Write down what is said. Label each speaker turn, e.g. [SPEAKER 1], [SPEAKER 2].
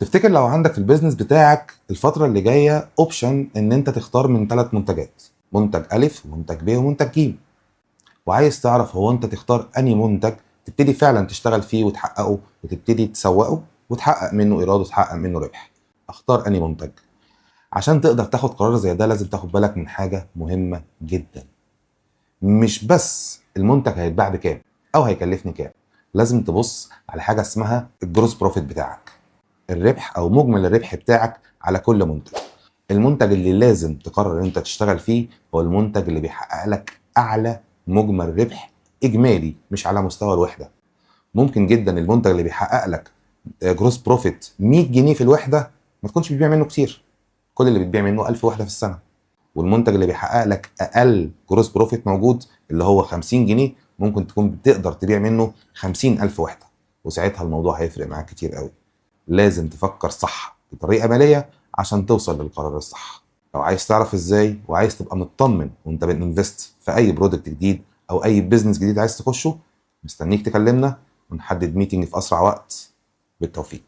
[SPEAKER 1] تفتكر لو عندك في البيزنس بتاعك الفترة اللي جاية اوبشن ان انت تختار من 3 منتجات، منتج ألف ومنتج ب ومنتج ج، وعايز تعرف هو انت تختار انهي منتج تبتدي فعلا تشتغل فيه وتحققه وتبتدي تسوقه وتحقق منه ايراد وتحقق منه ربح. اختار انهي منتج؟ عشان تقدر تاخد قرار زي ده لازم تاخد بالك من حاجة مهمة جدا. مش بس المنتج هيتباع بكام او هيكلفني كام، لازم تبص على حاجة اسمها الجروس بروفيت بتاعك، الربح او مجمل الربح بتاعك على كل منتج. المنتج اللي لازم تقرر ان انت تشتغل فيه هو المنتج اللي بيحقق لك اعلى مجمل ربح اجمالي، مش على مستوى الوحده. ممكن جدا المنتج اللي بيحقق لك جروس بروفيت 100 جنيه في الوحده ما تكونش بتبيع منه كتير، كل اللي بتبيع منه 1000 وحده في السنه. والمنتج اللي بيحقق لك اقل جروس بروفيت موجود اللي هو 50 جنيه ممكن تكون بتقدر تبيع منه 50,000 وحده، وساعتها الموضوع هيفرق معاك كتير قوي. لازم تفكر صح بطريقة مالية عشان توصل للقرار الصح. لو عايز تعرف ازاي وعايز تبقى مطمن وانت بتنفست في اي برودكت جديد او اي بيزنس جديد عايز تخشه، مستنيك تكلمنا ونحدد ميتنج في اسرع وقت. بالتوفيق.